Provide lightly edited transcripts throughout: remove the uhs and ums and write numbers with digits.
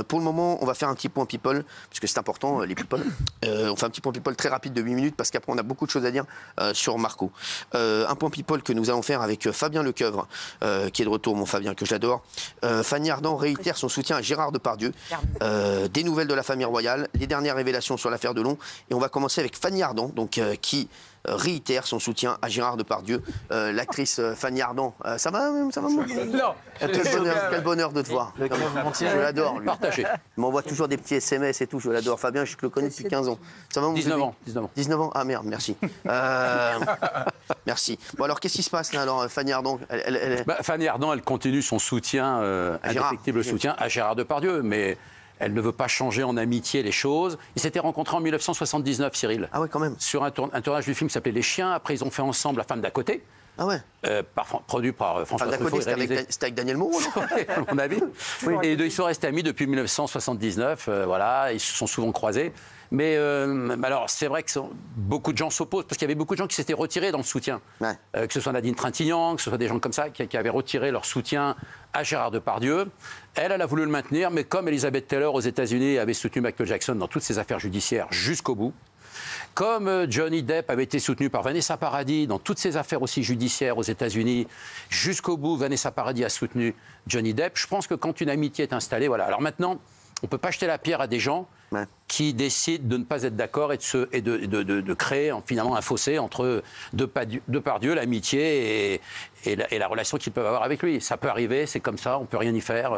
Pour le moment, on va faire un petit point people, puisque c'est important, les people. On fait un petit point people très rapide de 8 minutes, parce qu'après, on a beaucoup de choses à dire sur Marco. Un point people que nous allons faire avec Fabien Lecoeuvre, qui est de retour, mon Fabien, que j'adore. Fanny Ardant réitère son soutien à Gérard Depardieu. Des nouvelles de la famille royale, les dernières révélations sur l'affaire Delon. Et on va commencer avec Fanny Ardant, donc, qui réitère son soutien à Gérard Depardieu. L'actrice Fanny Ardant, ça va moi Non. Quel bonheur de te voir. Je l'adore, lui. Partagé. Il m'envoie toujours des petits SMS et tout, je l'adore. Fabien, je le connais depuis 15 ans. Ça va, mon 19 bébé ans. 19 ans. 19 ans. Ah merde, merci. Merci. Bon, alors, qu'est-ce qui se passe là, alors, Fanny Ardant Fanny Ardant, elle continue son soutien, indéfectible soutien à Gérard Depardieu, mais elle ne veut pas changer en amitié les choses. Ils s'étaient rencontrés en 1979, Cyril. Ah ouais, quand même. Sur un tournage du film qui s'appelait Les Chiens. Après, ils ont fait ensemble La Femme d'à côté. Ah ouais. Produit par François Truffaut. C'était avec Daniel Moreau, non? À mon avis. Oui. Et ils sont restés amis depuis 1979. Voilà, ils se sont souvent croisés. Mais alors, c'est vrai que beaucoup de gens s'opposent, parce qu'il y avait beaucoup de gens qui s'étaient retirés dans le soutien. Ouais. Que ce soit Nadine Trintignant, que ce soit des gens comme ça, qui avaient retiré leur soutien à Gérard Depardieu. Elle a voulu le maintenir, mais comme Elizabeth Taylor aux États-Unis avait soutenu Michael Jackson dans toutes ses affaires judiciaires jusqu'au bout, comme Johnny Depp avait été soutenu par Vanessa Paradis dans toutes ses affaires aussi judiciaires aux États-Unis, jusqu'au bout, Vanessa Paradis a soutenu Johnny Depp. Je pense que quand une amitié est installée, voilà. Alors maintenant, on ne peut pas jeter la pierre à des gens qui décident de ne pas être d'accord et de créer finalement un fossé entre Depardieu, l'amitié et la relation qu'ils peuvent avoir avec lui. Ça peut arriver, c'est comme ça, on ne peut rien y faire.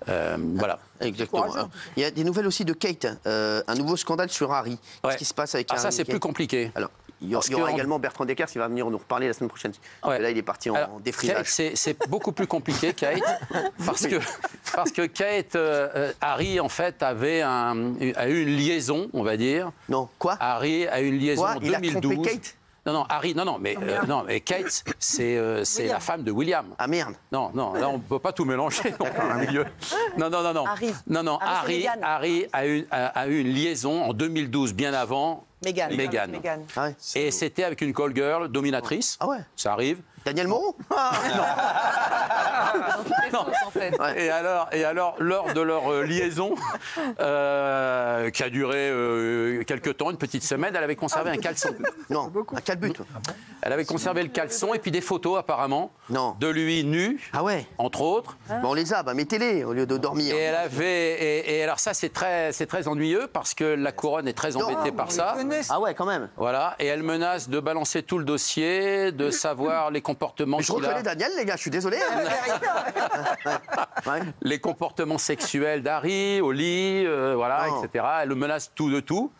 Voilà. Exactement. Alors, il y a des nouvelles aussi de Kate, un nouveau scandale sur Harry. Qu'est-ce qui se passe avec Harry? Ça, c'est plus compliqué. Alors, il y aura également Bertrand Deckers qui va venir nous reparler la semaine prochaine. Là, il est parti en défrisage. C'est beaucoup plus compliqué, Kate, parce que Kate, Harry, en fait, a eu une liaison, on va dire. Non, quoi? Harry a eu une liaison en 2012. Il a trompé Kate? Harry, mais Kate, c'est la femme de William. Ah merde. Non, là, on ne peut pas tout mélanger au milieu. Non. Harry a eu une liaison en 2012, bien avant Meghan. Ah ouais. Et c'était avec une call girl dominatrice. Ah ouais. Ça arrive. Daniel Moreau? Non. Et alors, lors de leur liaison, qui a duré quelques temps, une petite semaine, elle avait conservé un caleçon. Non, un calbut. Elle avait conservé le caleçon et puis des photos, apparemment, de lui nu, entre autres. On les a, mettez-les au lieu de dormir. Et elle avait... Et alors ça, c'est très ennuyeux, parce que la couronne est très embêtée par ça. Ah ouais, quand même. Voilà, et elle menace de balancer tout le dossier, de savoir les comportements je reconnais Daniel, les gars, je suis désolé. Les comportements sexuels d'Harry, au lit, etc. Elle le menace tout de tout.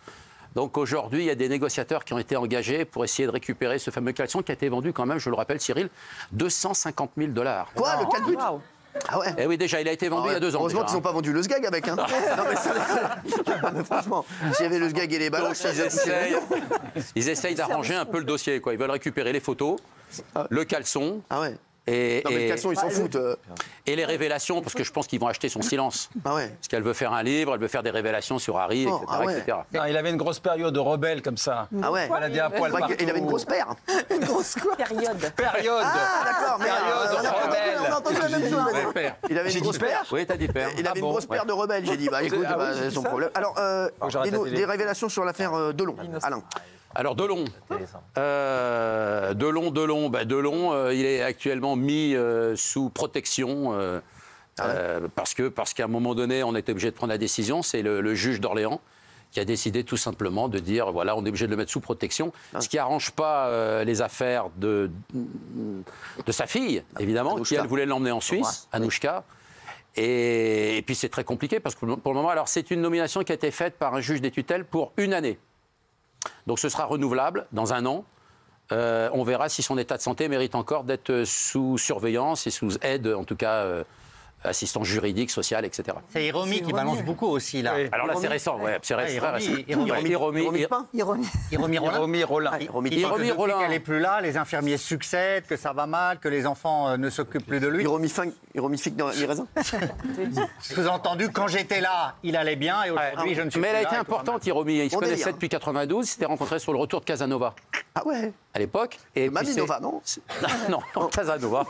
Donc aujourd'hui, il y a des négociateurs qui ont été engagés pour essayer de récupérer ce fameux caleçon qui a été vendu quand même, je le rappelle, Cyril, $250 000. Quoi, le calbut? Ah ouais. Eh oui, déjà, il a été vendu il y a 2 ans. Heureusement qu'ils n'ont pas vendu le SGAG avec. Non, mais franchement, s'il y avait le SGAG et les ballons, ils essayent d'arranger un peu le dossier, quoi. Ils veulent récupérer les photos, le caleçon. Ah ouais. Mais le caleçon, ils s'en foutent. Et les révélations, parce que je pense qu'ils vont acheter son silence. Ah ouais. Parce qu'elle veut faire un livre, elle veut faire des révélations sur Harry, etc. Non, il avait une grosse période de rebelle comme ça. Ah ouais. Il avait une grosse paire. Une grosse quoi? Période. Ah d'accord. On a entendu la même chose. Il avait une grosse paire. Oui, t'as dit père. Il avait une grosse paire de rebelles. J'ai dit, écoute, son problème. Alors, des révélations sur l'affaire Delon, Alain. Alors Delon, il est actuellement mis sous protection parce qu'à un moment donné, on était obligé de prendre la décision. C'est le juge d'Orléans qui a décidé tout simplement de dire, voilà, on est obligé de le mettre sous protection, ce qui n'arrange pas les affaires de sa fille, évidemment, qui elle voulait l'emmener en Suisse, Anouchka. Et puis c'est très compliqué parce que pour le moment, alors c'est une nomination qui a été faite par un juge des tutelles pour 1 année. Donc ce sera renouvelable dans 1 an. On verra si son état de santé mérite encore d'être sous surveillance et sous aide, en tout cas assistance juridique, sociale, etc. C'est Hiromi qui balance beaucoup aussi, là. Oui. Alors là, c'est récent, c'est très récent. Hiromi Rollin. Depuis qu'elle n'est plus là, les infirmiers succèdent, que ça va mal, que les enfants ne s'occupent plus de lui. Hiromi Fic dans les raisins. Sous-entendu, quand j'étais là, il allait bien, et aujourd'hui, je ne suis plus là. Mais elle a été importante, Hiromi. Ils se connaissaient depuis 92, ils s'étaient rencontrés sur le retour de Casanova. Ah ouais. À l'époque. Et Mamie Nova, non? Non, non, Casanova.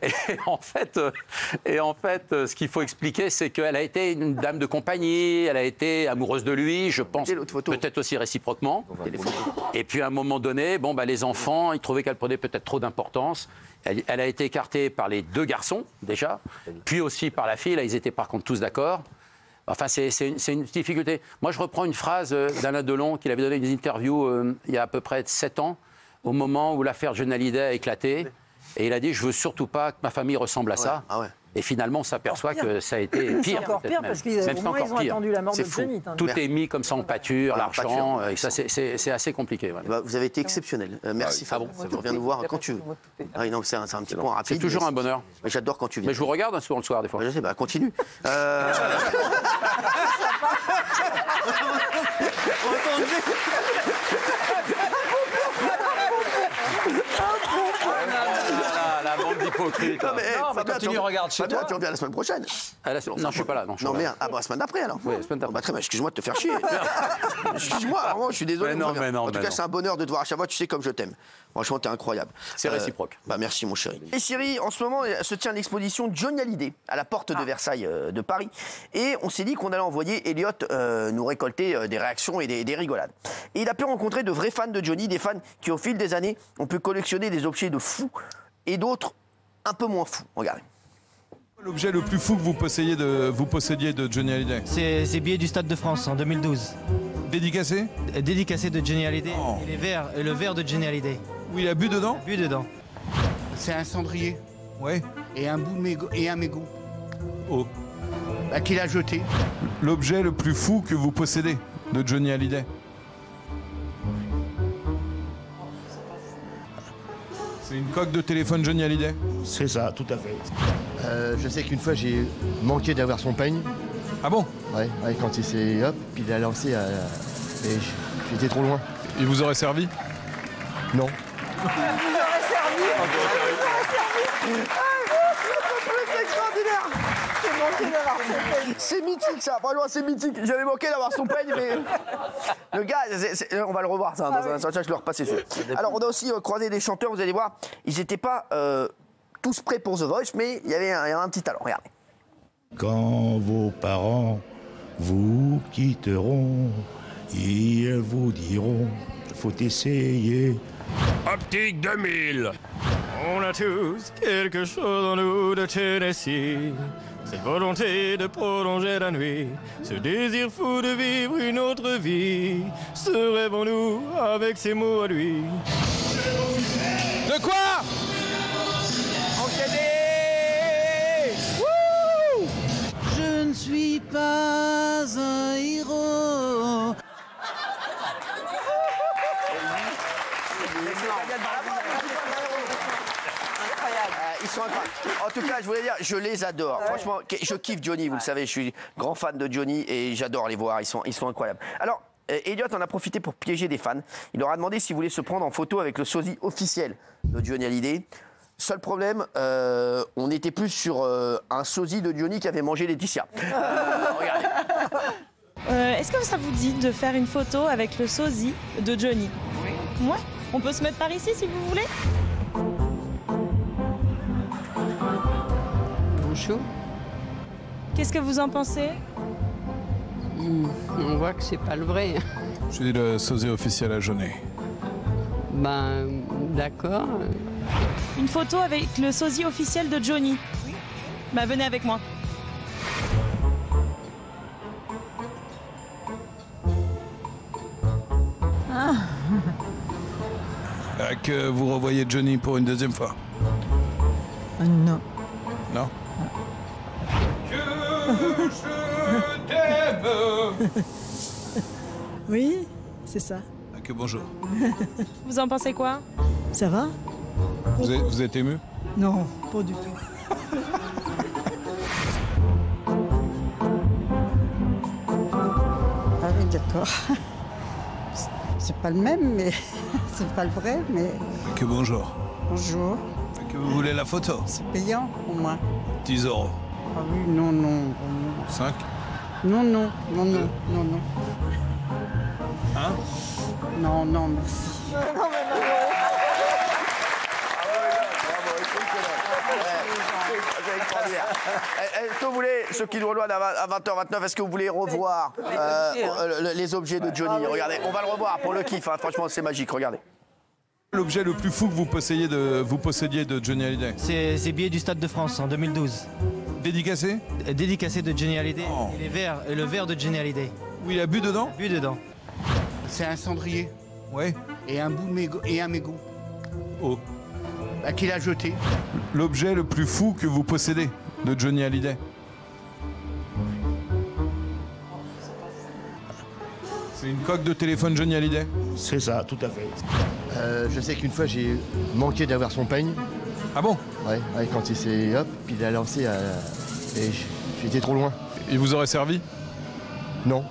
Et en fait, ce qu'il faut expliquer, c'est qu'elle a été une dame de compagnie, elle a été amoureuse de lui, je pense, peut-être aussi réciproquement. Et puis à un moment donné, bon, bah, les enfants, ils trouvaient qu'elle prenait peut-être trop d'importance. Elle a été écartée par les 2 garçons, déjà, puis aussi par la fille. Là, ils étaient par contre tous d'accord. Enfin, c'est une difficulté. Moi, je reprends une phrase d'Alain Delon qu'il avait donné une interview il y a à peu près 7 ans, au moment où l'affaire Johnny Hallyday a éclaté. Et il a dit « Je veux surtout pas que ma famille ressemble à ça ». Et finalement, on s'aperçoit que ça a été pire. C'est encore pire parce qu'ils ont attendu la mort de Johnny. Tout est mis comme ça en pâture, l'argent, et ça, c'est assez compliqué. Voilà. Bah, vous avez été exceptionnel. Merci Fabien. Tu reviens nous voir quand tu veux. Ah oui, non, c'est un petit point rapide. C'est toujours un bonheur. J'adore quand tu viens. Mais je vous regarde souvent le soir, des fois. Je sais, bah continue. La bande d'hypocrites. Non, mais Fabien, tu regardes chez toi. Tu reviens la semaine prochaine. Non, je suis pas là. Non, merde. Ah, bah, la semaine d'après alors. Oui, la semaine d'après. Bah, très bien, excuse-moi de te faire chier. Excuse-moi, vraiment, je suis désolé. En tout cas, c'est un bonheur de te voir à chaque fois. Tu sais comme je t'aime. Franchement, t'es incroyable. C'est réciproque. Bah, merci, mon chéri. Et Cyril, en ce moment, se tient l'exposition Johnny Hallyday à la porte de Versailles de Paris. Et on s'est dit qu'on allait envoyer Elliot nous récolter des réactions et des rigolades. Et il a pu rencontrer de vrais fans de Johnny, des fans qui, au fil des années, ont pu collectionner des objets de fous et d'autres un peu moins fous. Regardez. L'objet le plus fou que vous possédiez de Johnny Hallyday? C'est les billets du Stade de France en 2012. Dédicacé? Dédicacé de Johnny Hallyday. Oh. Et le verre de Johnny Hallyday. Où il a bu dedans? Bu dedans. C'est un cendrier. Ouais. Et un bout de mégot, et un mégot. Oh. Bah, qu'il a jeté. L'objet le plus fou que vous possédez de Johnny Hallyday? C'est une coque de téléphone Johnny Hallyday? C'est ça, tout à fait. Je sais qu'une fois j'ai manqué d'avoir son peigne. Ah bon? Ouais, quand il s'est hop, puis il a lancé et j'étais trop loin. Il vous aurait servi? Non. Il vous aurait servi. C'est extraordinaire. J'ai manqué d'avoir son peigne. C'est mythique ça, vraiment c'est mythique. J'avais manqué d'avoir son peigne, mais le gars, on va le revoir ça. Je le repasse dessus. Alors on a aussi croisé des chanteurs, vous allez voir, ils n'étaient pas tous prêts pour The Voice, mais il y avait un petit talent. Regardez. Quand vos parents vous quitteront, ils vous diront, faut essayer. Optique 2000. On a tous quelque chose en nous de Tennessee. Cette volonté de prolonger la nuit, ce désir fou de vivre une autre vie. Ce rêve en nous avec ces mots à lui. De quoi? Je ne suis pas un héros. Ils sont incroyables. En tout cas, je voulais dire, je les adore. Franchement, je kiffe Johnny, vous le savez, je suis grand fan de Johnny et j'adore les voir, ils sont incroyables. Alors, Elliot en a profité pour piéger des fans. Il leur a demandé s'ils voulaient se prendre en photo avec le sosie officiel de Johnny Hallyday. Seul problème, on était plus sur un sosie de Johnny qui avait mangé Laetitia. Regardez. Est-ce que ça vous dit de faire une photo avec le sosie de Johnny? Oui. Ouais. On peut se mettre par ici si vous voulez. Bonjour. Qu'est-ce que vous en pensez? On voit que c'est pas le vrai. Je suis le sosie officiel à Johnny. Ben, d'accord. Une photo avec le sosie officiel de Johnny. Oui. Bah venez avec moi. Que vous revoyez Johnny pour une deuxième fois? Non. Non? Que je t'aime. Oui, c'est ça. Que bonjour. Vous en pensez quoi? Ça va? Vous êtes ému? Non, pas du tout. Ah oui, d'accord. C'est pas le même, mais c'est pas le vrai, mais... Que bonjour. Bonjour. Que vous voulez la photo? C'est payant pour moi. 10 €. Ah oui, non. 5? Non. Hein? Non, non, merci. Non, mais non. C'est extraordinaire. Est-ce que vous voulez, ceux qui nous rejoignent à 20h29, est-ce que vous voulez revoir les objets de Johnny? Regardez, on va le revoir pour le kiff, hein. Franchement c'est magique, regardez. L'objet le plus fou que vous possédiez de Johnny Hallyday? C'est billets du Stade de France en 2012. Dédicacé? Dédicacé de Johnny Hallyday. Oh. Et le verre de Johnny Hallyday. Oui, il a bu dedans? Bu dedans. C'est un cendrier. Ouais. Et un bout de mégot. Et un mégot. Oh. Bah, qu'il a jeté. L'objet le plus fou que vous possédez de Johnny Hallyday? C'est une coque de téléphone Johnny Hallyday? C'est ça, tout à fait. Je sais qu'une fois j'ai manqué d'avoir son peigne. Ah bon? Ouais, quand il s'est hop, il a lancé et j'étais trop loin. Il vous aurait servi? Non.